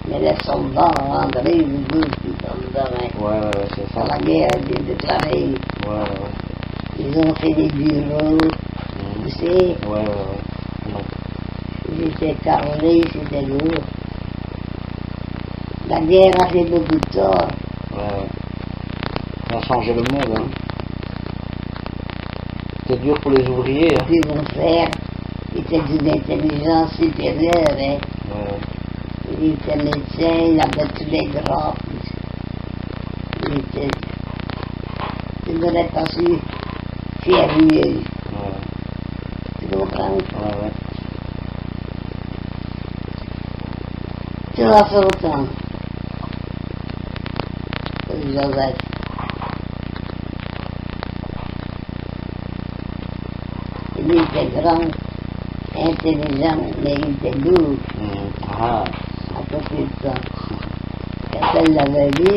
Mais les soldats rentraient, ils bougeaient comme demain. Ouais, c'est ça. Quand la guerre a été déclarée, Ouais. ils ont fait des bureaux, tu sais, Ouais. ils étaient carrelés, c'était lourd. La guerre a fait beaucoup de tort. Ouais. Ça a changé le monde, hein. C'est dur pour les ouvriers, hein. Puis mon frère était d'une intelligence supérieure, hein. Ouais. Il était médecin, il avait tous les grands. Il était... Il n'aurait pas su faire mieux. Ouais. Tu comprends? Ouais. Tu vas faire autant. Joseph. Il était grand, intelligent, mais il était lourd Ah. à côté de ça. Quand elle l'avait vu,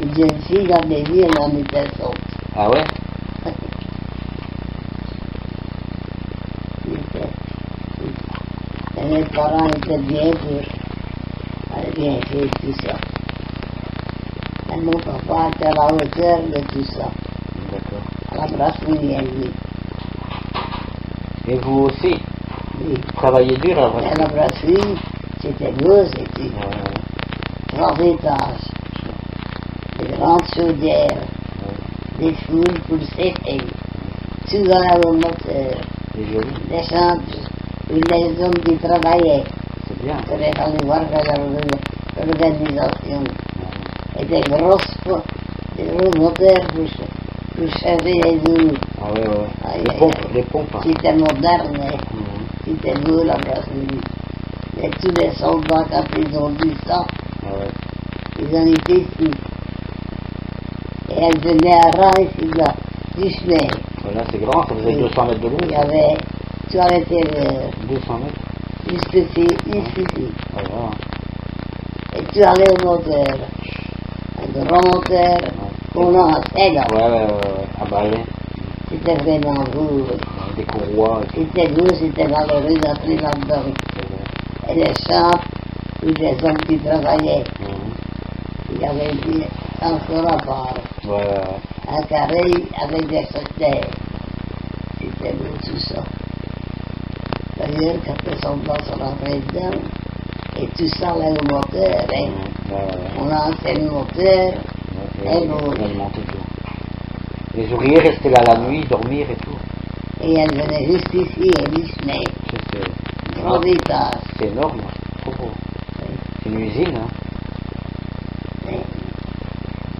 une jeune fille l'avait vu, elle en était sortie. Ah ouais? Et mes parents étaient bien pour bien faire tout ça. Et mon papa était à la hauteur de tout ça, D'accord. à la brasserie à lui. Et vous aussi? Oui. Vous travaillez dur à la Et à brasserie? la brasserie, c'était beau, c'était Ouais. 3 étages, des grandes chaudières, des fours pour sécher, tout dans le moteur, C'est joli. des chambres où les hommes qui travaillaient. C'est bien. Il fallait voir l'organisation. Et des gros moteurs pour charger les eaux. Ah ouais. Aïe, Les aïe, pompes, aïe. les pompes. Hein. C'était moderne, hein. Mhm. C'était beau la brasserie. Et tous les soldats, quand ils ont vu ça, Ah ouais. ils ont été ici. Et elle venait à rang ici, là, du chemin. Voilà, c'est grand, ça faisait Oui. 200 mètres de long. Il y avait, tu arrêtais 200 mètres. jusqu'ici. Ah, voilà. Et tu allais au moteur. Un grand moteur qu'on lançait là. Ouais. Ah bah ouais. C'était vraiment beau. Des courroies. Et tout. C'était beau, c'était malheureux d'entrer là-dedans. C'est vrai. Et les champs, tous les hommes qui travaillaient. Il y avait encore à part. Un carré avec des secteurs. C'était beau tout ça. D'ailleurs, quand les soldats sont rentrés dedans, et tout ça là au moteur, hein. On a lancé le moteur, et bon. Les ouvriers restaient là la nuit, dormir et tout. Et elle venait juste ici, et Disney, grand étage. C'est énorme. C'est une usine, hein.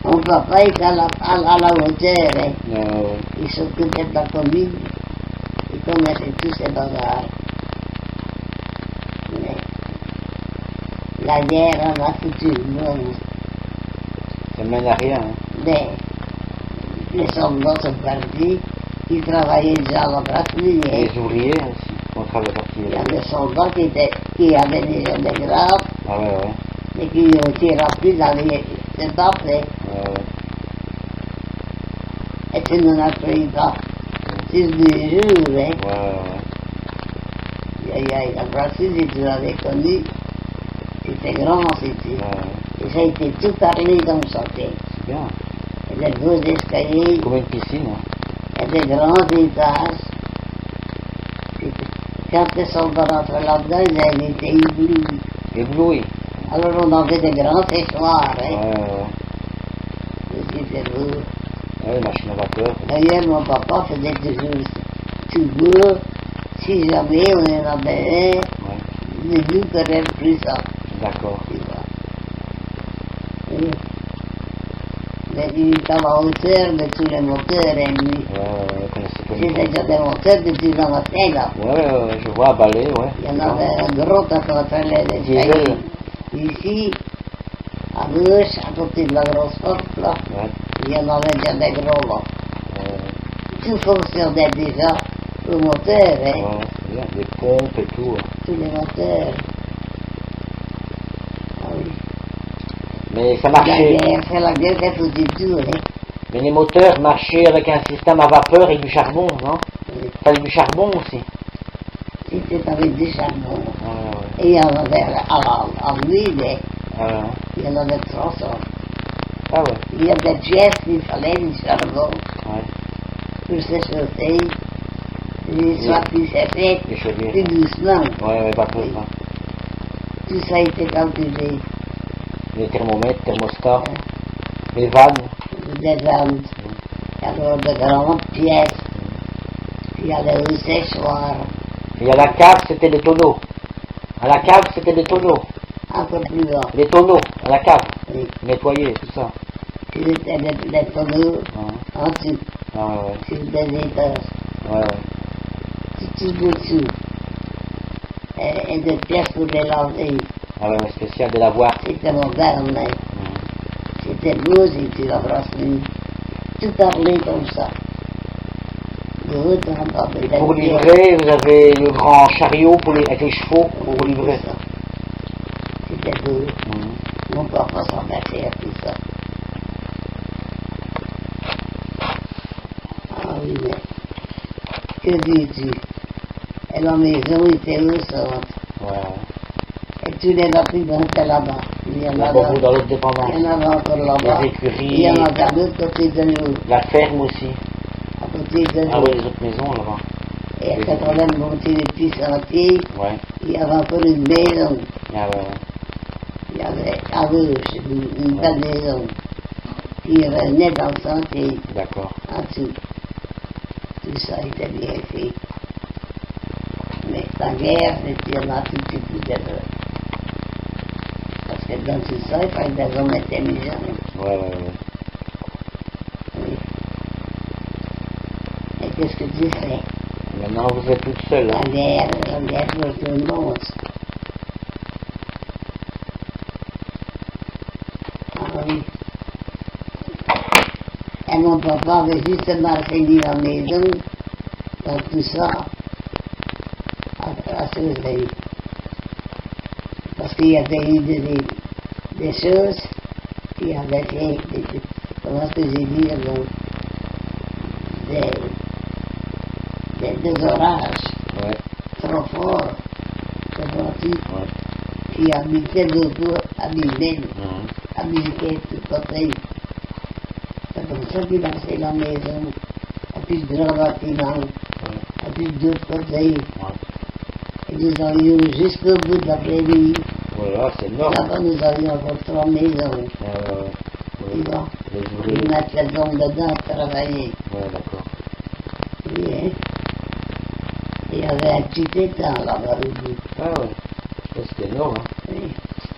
Mon papa était à la hauteur, hein. Il s'occupait de la commune, il connaissait tous ces bagarres. Mais la guerre en a foutu le monde. Ça mène à rien, hein. Mais les soldats sont partis, ils travaillaient déjà à la brasserie. Les ouvriers aussi, on travaille parti. Il y a des soldats qui avaient déjà des graves, et qui ont été remplis dans les papiers. Et tu n'en as pris pas. C'est des jours, hein. La brasserie, tu l'avais connue, c'était grand, c'était. Et ça a été tout parlé comme ça. C'est bien. Il y a des beaux escaliers. Comme une piscine, hein. Il y a des grands étages. Et quand les soldats rentraient là-dedans, ils étaient éblouis. Éblouis. Alors on avait des grands séchoirs, hein. C'était beau. Les machines à vapeur. D'ailleurs, mon papa faisait toujours tout beau. Si jamais on en avait un, ne nous connaît plus ça. D'accord. Mais il était à la hauteur de tous les moteurs, et lui. C'était déjà des moteurs de plus en matin, là. Je vois à balai, Il y en avait un gros à côté de l'escalier. Ici, à gauche, à côté de la grosse porte, là. Il y en avait déjà des gros, là. Tout fonctionnait déjà au moteur, hein. Des pompes et tout. Tous les moteurs. Ah oui. Mais ça marchait. C'est la guerre qui a foutu tout, hein. Mais les moteurs marchaient avec un système à vapeur et du charbon, non? Fallait du charbon aussi. C'était avec du charbon. Et il y en avait à l'huile, il y en avait 300. Il y a des pièces, il fallait du charbon pour se chauffer. Les soirs qui s'est fait, plus doucement. Pas plus. Tout ça a été calculé. Les thermomètres, thermostats, les vannes. Des vannes. Alors de grandes pièces. Il y avait le séchoir. Et à la cave, c'était des tonneaux. À la cave, c'était des tonneaux. Un peu plus bas. Les tonneaux, à la cave. Nettoyer, tout ça. C'était des tonneaux en dessous. Sur des étages. Tout dessous. Et des pièces pour les laver. Spécial de lavoir. C'était moderne. C'était beau, c'était la brasserie. Tout parlé comme ça. Pour livrer, vous avez le grand chariot avec les chevaux pour livrer. C'était beau. Mon papa s'en battait à tout ça. Ah oui, mais que dis-tu? Et la maison était au centre. Et tous les bâtiments étaient là-bas. Il y en a dans l'autre dépendance. Il y en avait encore là-bas. Les écuries. Il y en avait à l'autre côté de l'eau. La ferme aussi. À côté de l'eau. Les autres maisons là-bas. Et quand on a monté les petits sentiers, il y avait encore une maison. Il y avait à gauche une belle maison qui venait dans le sentier. D'accord. En dessous. Tout ça était bien fait. Mais la guerre, c'était un tout plus de l'autre. Parce que dans tout ça, il fallait des hommes intelligents. Oui. Et qu'est-ce que tu fais? Maintenant, vous êtes toute seule. La guerre pour tout le monde. Ah oui. Et mon papa avait justement fini la maison, dans tout ça, à Sauveille. Parce qu'il y avait eu des choses qui avaient fait, comment est-ce que j'ai dit, des orages trop forts, des voitures, qui habitait d'autour, à Biville, à Biville, tout côté. C'est comme ça qu'il a fait la maison, à plus de grand bâtiment, à plus d'autres côtés. Et nous allions jusqu'au bout de l'après-midi. Voilà, c'est énorme. Là-bas, nous avions encore 3 maisons. Oui. Tu vois, Les ils ouvriers. mettent les hommes dedans pour travailler. Ouais, d'accord. Oui, hein. Il y avait un petit étang là-bas au bout. Ah ouais. Ça, c'est énorme. Hein. Oui,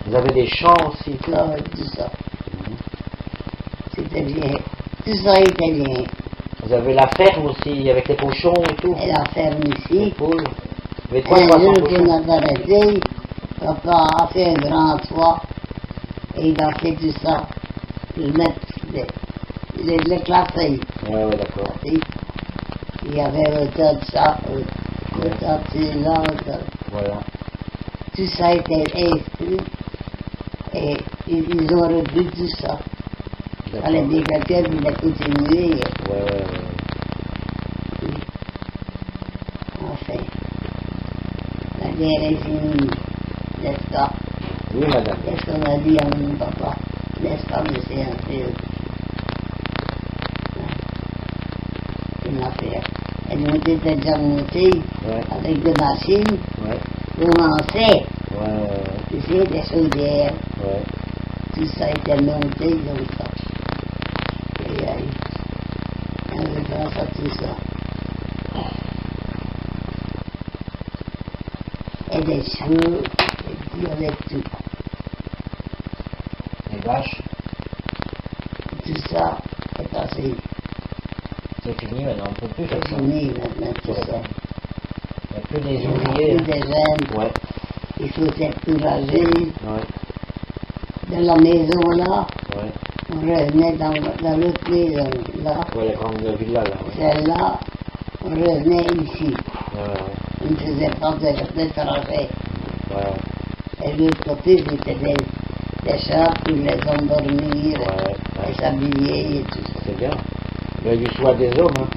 Vous avez des champs aussi. Tout. là, tout ça. C'était bien. Tout ça était bien. Vous avez la ferme aussi, avec les cochons et tout. Et la ferme Les ici. poules. Vous avez 300 Un jour qu'on cochons. a arrêté, papa a fait un grand toit et il a fait tout ça. Il met les classés. Ouais, d'accord. Il y avait le tas de ça, le tas de là, le tas. Voilà. Tout ça était inscrit et ils ont repris tout ça. Il fallait D'accord. bien quelqu'un qui l'a continué. Ouais. Enfin, la guerre est finie, n'est-ce pas? Oui, madame. Qu'est-ce qu'on a dit à mon papa? N'est-ce pas, monsieur Anfield? C'est une affaire. Et nous étions déjà montés Ouais. avec des machines Ouais. pour lancer. Ouais. Tu sais, des chaudières. Ouais. Tout ça était monté comme ça. Et on avait grâce à tout ça. Et des cheveux, et puis avec tout. Les vaches. Tout ça est passé. C'est fini maintenant, on ne peut plus faire C'est ça. fini maintenant, tout ça. Il n'y a plus des Il n'y a ouvriers. plus des jeunes. Ouais. Il faut s'encourager. Ouais. De la maison là, Ouais. on revenait dans l'autre maison là. Ouais, la grande villa là. Ouais. Celle-là, on revenait ici. Ouais. On ne faisait pas de trajet. Ouais. Et de l'autre côté, c'était des chats pour les endormir, Ouais. les s'habiller et tout ça. C'est bien. Il y a du choix des hommes. Hein.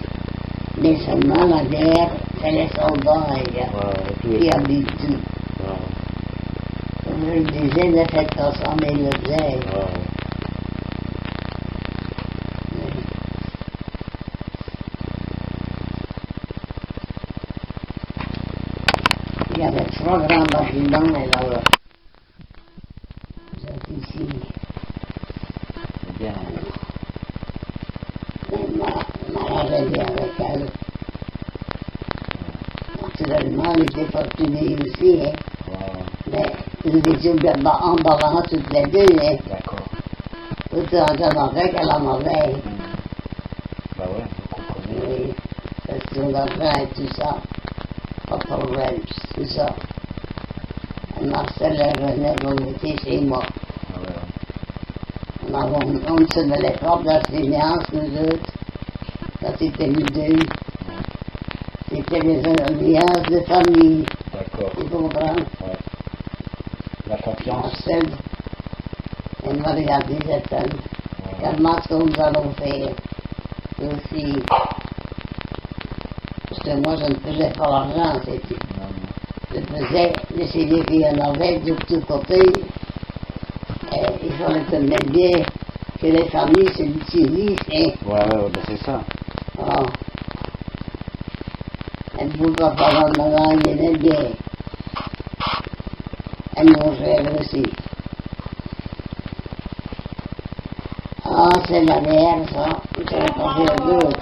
Mais seulement la guerre, c'est les soldats les gars, Ouais. Tout qui est. habitent tout. Ouais. Comme je le disais, ne faites pas ça, mais le faisait. Ouais. Il y avait 3 grands bâtiments là-bas. Vous êtes ici. C'est bien. m'a arrêté avec elle. Naturellement, elle était fortunée aussi, hein. Ouais. Mais nous étions en bavant toutes les deux, hein. D'accord. Autant j'en avais qu'elle en avait. Bah ouais, vous comprenez. Oui, question d'argent et tout ça. Pas de problème, tout ça. Et Marcel, elle venait volontiers chez moi. Ah ouais. On ne se mêlait pas de la finance, nous autres. Quand c'était nous deux. C'était les alliances de famille. D'accord. Tu comprends? Ouais. La confiance. Marcel, elle m'a regardé cette femme. Comment est-ce que nous allons faire? Aussi. Parce que moi, je ne faisais pas l'argent, c'est tout. Je faisais les CD qu'il y en avait de tous côtés. Et il fallait connaître bien que les familles se l'utilisent. Hein. Ouais, bah c'est ça. Oh. Elle ne pouvait pas faire la langue, elle est bien. Elle mon frère aussi. Ah, c'est la guerre, ça. Je ne sais pas faire d'autre.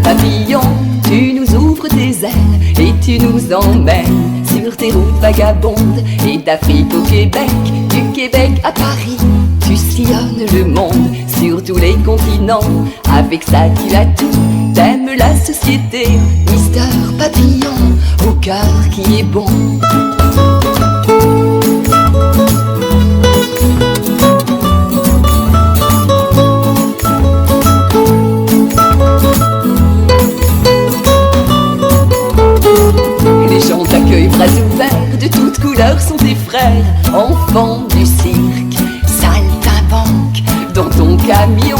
Papillon, tu nous ouvres tes ailes et tu nous emmènes sur tes routes vagabondes et d'Afrique au Québec, du Québec à Paris, tu sillonnes le monde sur tous les continents. Avec ça tu as tout, t'aimes la société. Mister Papillon, au cœur qui est bon. Les gens t'accueillent bras ouverts, de toutes couleurs sont tes frères. Enfants du cirque, saltimbanque, dans ton camion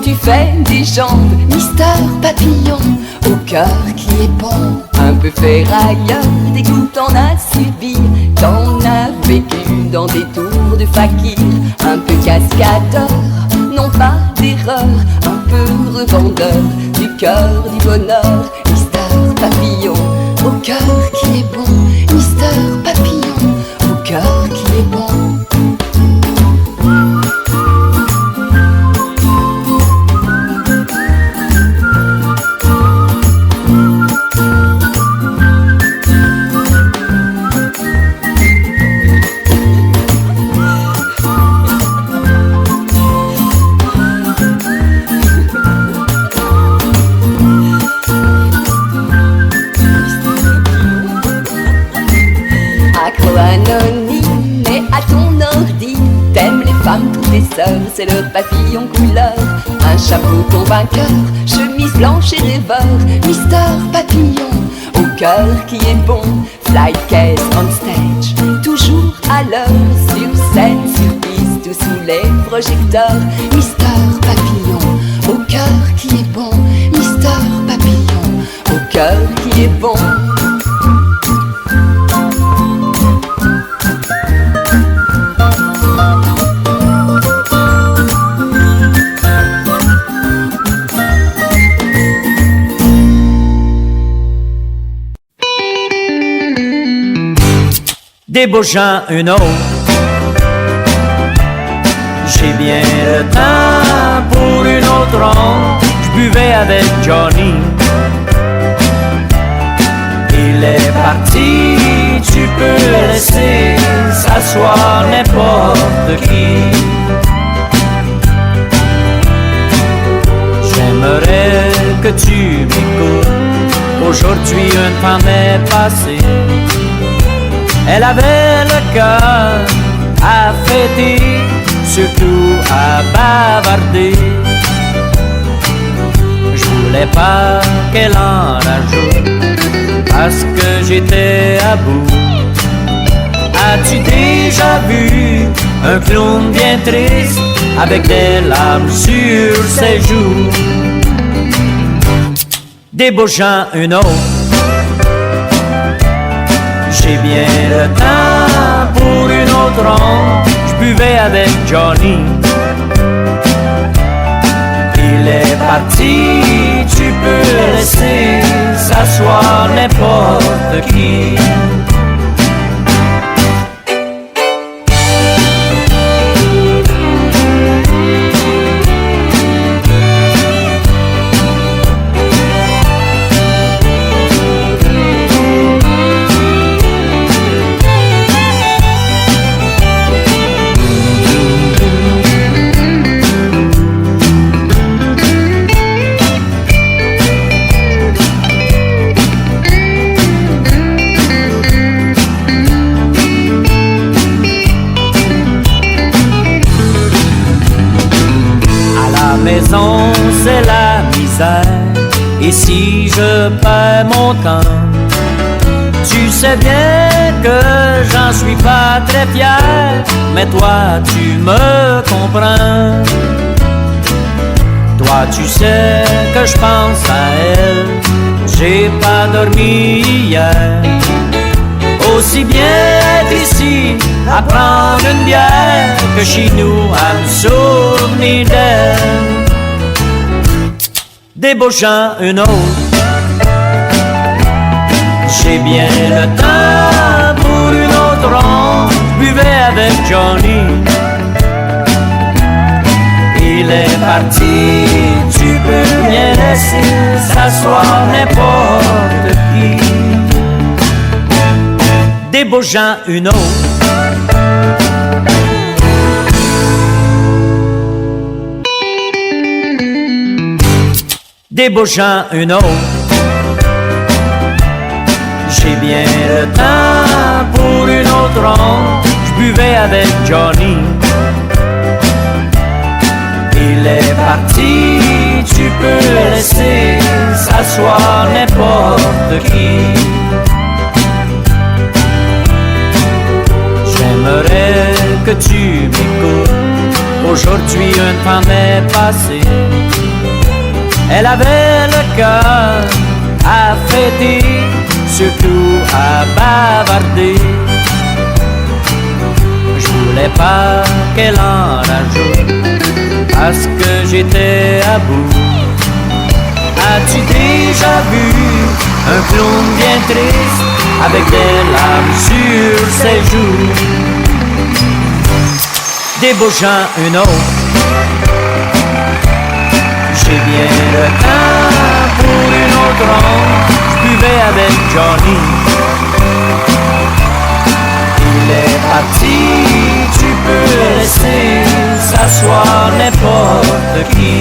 tu fais des jambes. Mister Papillon, au cœur qui est bon. Un peu ferrailleur, des coups t'en as subi. T'en as vécu dans des tours de fakir. Un peu cascadeur, non pas d'erreur. Un peu revendeur, du cœur du bonheur. Mister Papillon, au cœur qui est bon. Mister Papillon, au cœur qui est bon. Anonyme, mais à ton ordi, t'aimes les femmes, toutes les sœurs, c'est le papillon couleur. Un chapeau convainqueur, chemise blanche et rêveur. Mister Papillon, au cœur qui est bon. Flight case on stage, toujours à l'heure. Sur scène, sur piste ou sous les projecteurs. Mister Papillon, au cœur qui est bon. Mister Papillon, au cœur qui est bon. Débauchant une autre, j'ai bien le temps pour une autre ronde. Je buvais avec Johnny, il est parti, tu peux laisser s'asseoir n'importe qui. J'aimerais que tu m'écoutes, aujourd'hui une femme est passée. Elle avait le cœur à fêter, surtout à bavarder. Je voulais pas qu'elle en rajoute, parce que j'étais à bout. As-tu déjà vu un clown bien triste, avec des larmes sur ses joues? Débauchant une autre, j'ai bien le temps pour une autre ronde. Je buvais avec Johnny, il est parti, tu peux laisser s'asseoir n'importe qui. C'est la misère, et si je perds mon temps, tu sais bien que j'en suis pas très fier, mais toi tu me comprends. Toi tu sais que je pense à elle, j'ai pas dormi hier. Aussi bien être ici à prendre une bière que chez nous à me souvenir d'elle. Débauchant une autre, j'ai bien le temps pour une autre ronde. Je buvais avec Johnny, il est parti, tu peux bien laisser s'asseoir n'importe qui. Débauchant une autre, débauchant une autre. J'ai bien le temps pour une autre ronde. Je buvais avec Johnny. Il est parti, tu peux laisser s'asseoir n'importe qui. J'aimerais que tu m'écoutes. Aujourd'hui un temps est passé. Elle avait le cœur à fêter, surtout à bavarder. Je voulais pas qu'elle en rajoute, parce que j'étais à bout. As-tu déjà vu un clown bien triste, avec des larmes sur ses joues, débauchant une autre? J'ai bien le temps pour une autre ronde. Je buvais avec Johnny. Il est parti, tu peux laisser s'asseoir n'importe qui.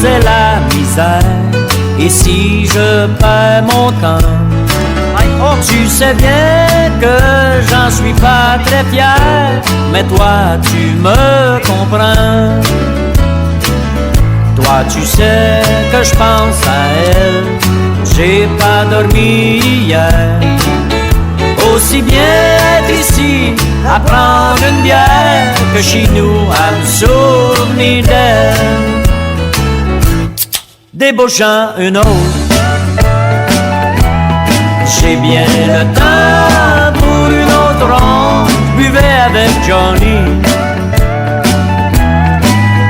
C'est la misère, et si je perds mon temps, tu sais bien que j'en suis pas très fier, mais toi tu me comprends. Toi tu sais que je pense à elle, j'ai pas dormi hier. Aussi bien être ici à prendre une bière que chez nous à me souvenir d'elle, débauchant une autre. J'ai bien le temps pour une autre ronde. Je buvais avec Johnny.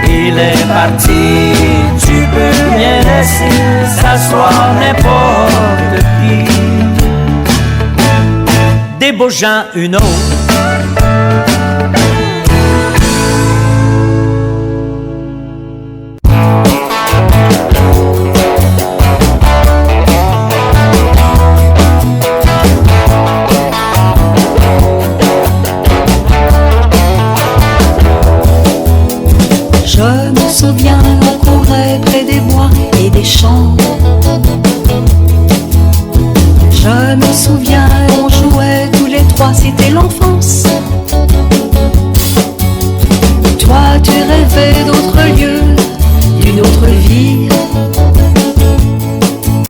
Il est parti, tu peux bien laisser s'asseoir n'importe qui, débauchant une autre. Je me souviens, on courait près des bois et des champs.